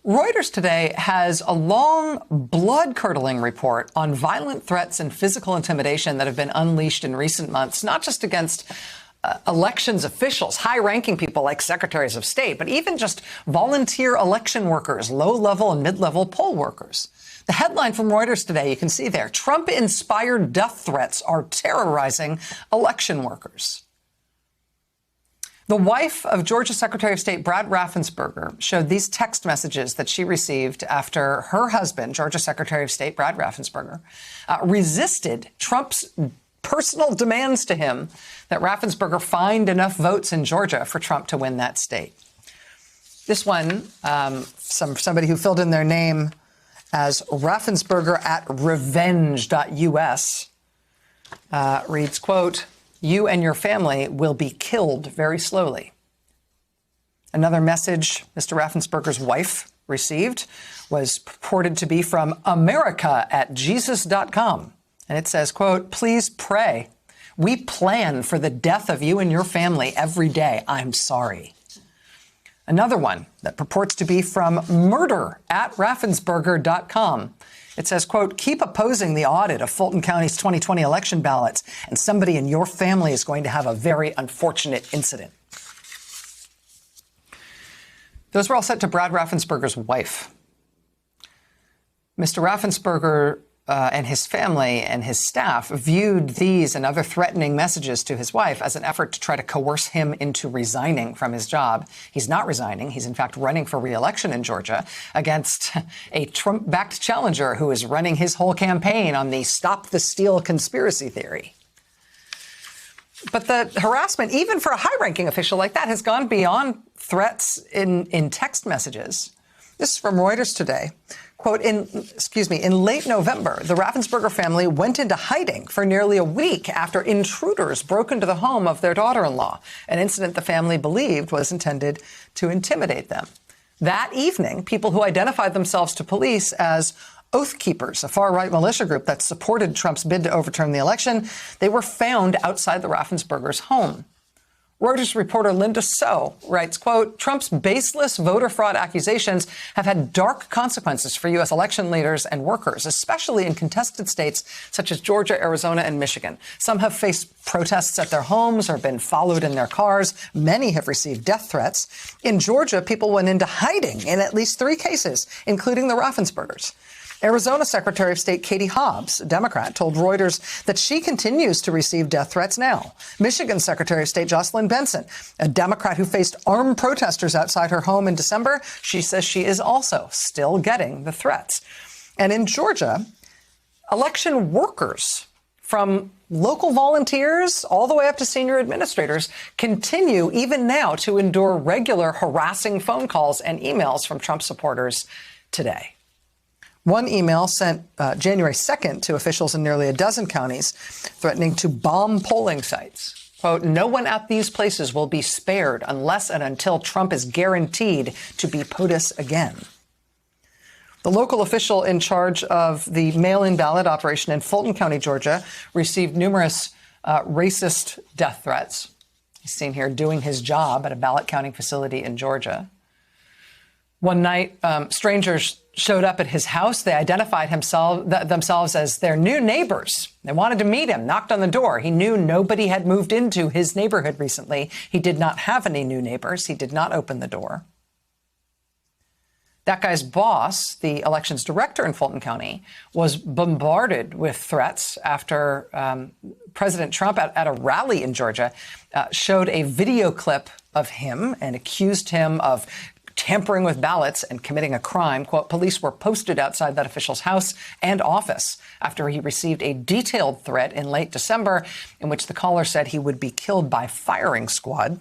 Reuters today has a long, blood-curdling report on violent threats and physical intimidation that have been unleashed in recent months, not just against elections officials, high-ranking people like secretaries of state, but even just volunteer election workers, low-level and mid-level poll workers. The headline from Reuters today, you can see there, Trump-inspired death threats are terrorizing election workers. The wife of Georgia Secretary of State Brad Raffensperger showed these text messages that she received after her husband, Georgia Secretary of State Brad Raffensperger, resisted Trump's personal demands to him that Raffensperger find enough votes in Georgia for Trump to win that state. This one, somebody who filled in their name as Raffensperger at revenge.us reads, quote, "You and your family will be killed very slowly." Another message Mr. Raffensperger's wife received was purported to be from America@Jesus.com. And it says, quote, "Please pray. We plan for the death of you and your family every day. I'm sorry." Another one that purports to be from murder@Raffensperger.com. It says, quote, "Keep opposing the audit of Fulton County's 2020 election ballots, and somebody in your family is going to have a very unfortunate incident." Those were all sent to Brad Raffensperger's wife. Mr. Raffensperger and his family and his staff viewed these and other threatening messages to his wife as an effort to try to coerce him into resigning from his job. He's not resigning. He's in fact running for re-election in Georgia against a Trump-backed challenger who is running his whole campaign on the Stop the Steal conspiracy theory. But the harassment, even for a high-ranking official like that, has gone beyond threats in text messages. This is from Reuters today. Quote, in late November, the Raffensperger family went into hiding for nearly a week after intruders broke into the home of their daughter-in-law, an incident the family believed was intended to intimidate them. That evening, people who identified themselves to police as Oath Keepers, a far-right militia group that supported Trump's bid to overturn the election, they were found outside the Raffenspergers' home. Reuters reporter Linda So writes, quote, "Trump's baseless voter fraud accusations have had dark consequences for U.S. election leaders and workers, especially in contested states such as Georgia, Arizona, and Michigan. Some have faced protests at their homes or been followed in their cars. Many have received death threats. In Georgia, people went into hiding in at least 3 cases, including the Raffenspergers." Arizona Secretary of State Katie Hobbs, a Democrat, told Reuters that she continues to receive death threats now. Michigan Secretary of State Jocelyn Benson, a Democrat who faced armed protesters outside her home in December, she says she is also still getting the threats. And in Georgia, election workers, from local volunteers all the way up to senior administrators, continue even now to endure regular harassing phone calls and emails from Trump supporters today. One email sent January 2nd to officials in nearly a dozen counties threatening to bomb polling sites. Quote, "No one at these places will be spared unless and until Trump is guaranteed to be POTUS again." The local official in charge of the mail-in ballot operation in Fulton County, Georgia, received numerous racist death threats. He's seen here doing his job at a ballot counting facility in Georgia. One night, strangers showed up at his house. They identified themselves as their new neighbors. They wanted to meet him, knocked on the door. He knew nobody had moved into his neighborhood recently. He did not have any new neighbors. He did not open the door. That guy's boss, the elections director in Fulton County, was bombarded with threats after President Trump at a rally in Georgia showed a video clip of him and accused him of tampering with ballots and committing a crime. Quote, "Police were posted outside that official's house and office after he received a detailed threat in late December in which the caller said he would be killed by firing squad."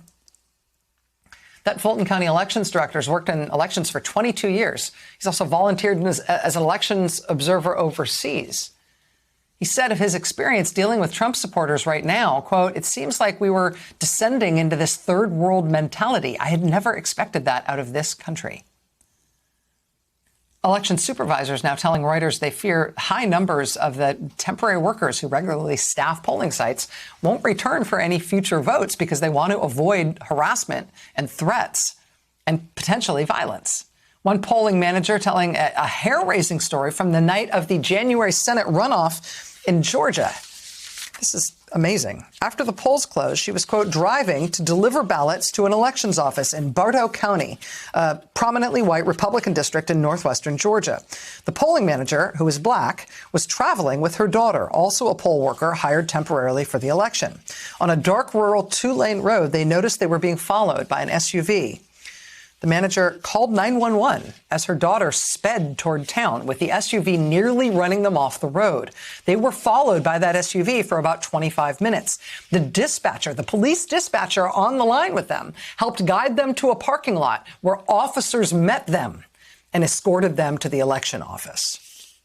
That Fulton County elections director has worked in elections for 22 years. He's also volunteered as an elections observer overseas. He said of his experience dealing with Trump supporters right now, quote, "It seems like we were descending into this third world mentality. I had never expected that out of this country." Election supervisors now telling Reuters they fear high numbers of the temporary workers who regularly staff polling sites won't return for any future votes because they want to avoid harassment and threats and potentially violence. One polling manager telling a hair-raising story from the night of the January Senate runoff in Georgia. This is amazing. After the polls closed, she was, quote, driving to deliver ballots to an elections office in Bartow County, a prominently white Republican district in northwestern Georgia. The polling manager, who is black, was traveling with her daughter, also a poll worker hired temporarily for the election. On a dark rural 2-lane road, they noticed they were being followed by an SUV. The manager called 911 as her daughter sped toward town, with the SUV nearly running them off the road. They were followed by that SUV for about 25 minutes. The dispatcher, the police dispatcher on the line with them, helped guide them to a parking lot where officers met them and escorted them to the election office.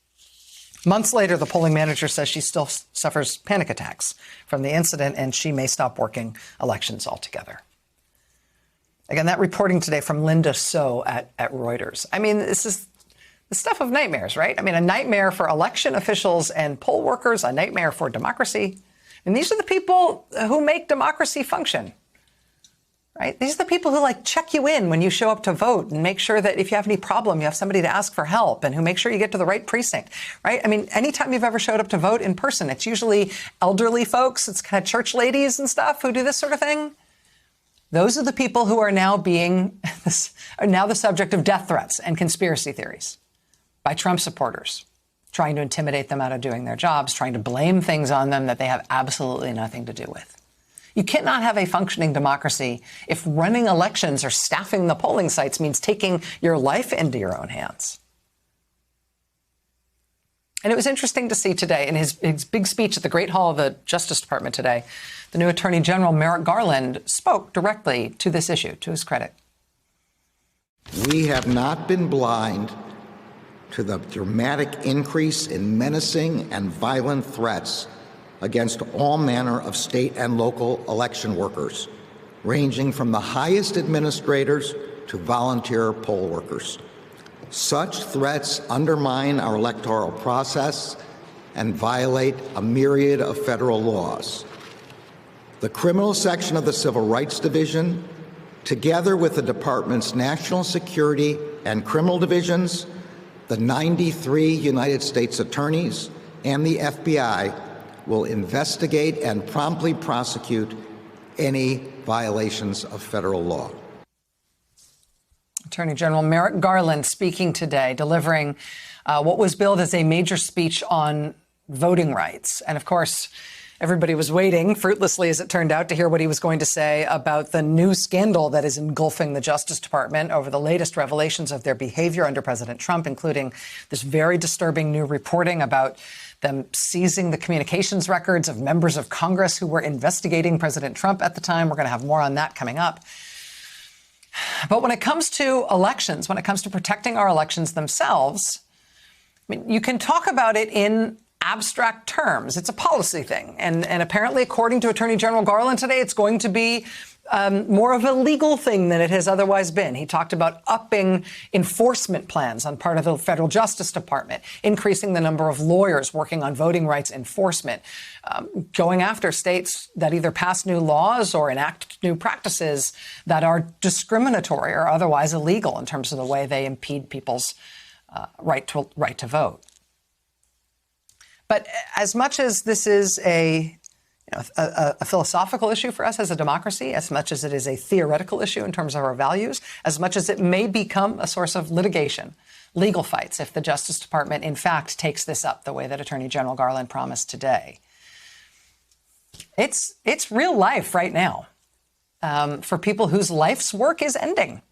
Months later, the polling manager says she still suffers panic attacks from the incident, and she may stop working elections altogether. Again, that reporting today from Linda So at Reuters. I mean, this is the stuff of nightmares, right? I mean, a nightmare for election officials and poll workers, a nightmare for democracy. And these are the people who make democracy function, right? These are the people who check you in when you show up to vote and make sure that if you have any problem, you have somebody to ask for help, and who make sure you get to the right precinct, right? I mean, anytime you've ever showed up to vote in person, it's usually elderly folks, it's kind of church ladies and stuff who do this sort of thing. Those are the people who are now the subject of death threats and conspiracy theories by Trump supporters, trying to intimidate them out of doing their jobs, trying to blame things on them that they have absolutely nothing to do with. You cannot have a functioning democracy if running elections or staffing the polling sites means taking your life into your own hands. And it was interesting to see today in his big speech at the Great Hall of the Justice Department today, the new Attorney General Merrick Garland spoke directly to this issue, to his credit. We have not been blind to the dramatic increase in menacing and violent threats against all manner of state and local election workers, ranging from the highest administrators to volunteer poll workers. Such threats undermine our electoral process and violate a myriad of federal laws. The criminal section of the Civil Rights Division, together with the department's national security and criminal divisions, the 93 United States attorneys, and the FBI, will investigate and promptly prosecute any violations of federal law. Attorney General Merrick Garland speaking today, delivering what was billed as a major speech on voting rights. And of course, everybody was waiting, fruitlessly as it turned out, to hear what he was going to say about the new scandal that is engulfing the Justice Department over the latest revelations of their behavior under President Trump, including this very disturbing new reporting about them seizing the communications records of members of Congress who were investigating President Trump at the time. We're going to have more on that coming up. But when it comes to elections, when it comes to protecting our elections themselves, I mean, you can talk about it in abstract terms. It's a policy thing. And apparently, according to Attorney General Garland today, it's going to be more of a legal thing than it has otherwise been. He talked about upping enforcement plans on part of the federal Justice Department, increasing the number of lawyers working on voting rights enforcement, going after states that either pass new laws or enact new practices that are discriminatory or otherwise illegal in terms of the way they impede people's right to vote. But as much as this is a philosophical issue for us as a democracy, as much as it is a theoretical issue in terms of our values, as much as it may become a source of litigation, legal fights, if the Justice Department, in fact, takes this up the way that Attorney General Garland promised today. It's real life right now for people whose life's work is ending.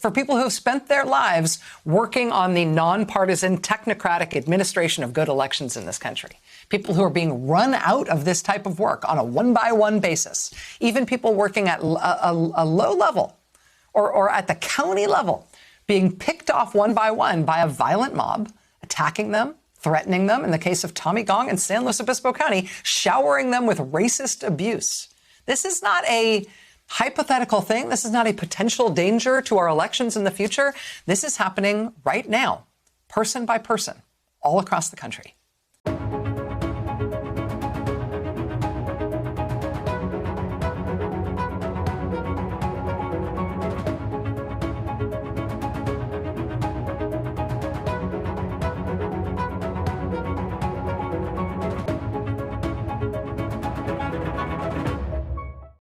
For people who have spent their lives working on the nonpartisan, technocratic administration of good elections in this country. People who are being run out of this type of work on a one-by-one basis. Even people working at a low level or at the county level, being picked off one by one by a violent mob, attacking them, threatening them. In the case of Tommy Gong in San Luis Obispo County, showering them with racist abuse. This is not a hypothetical thing. This is not a potential danger to our elections in the future. This is happening right now, person by person, all across the country.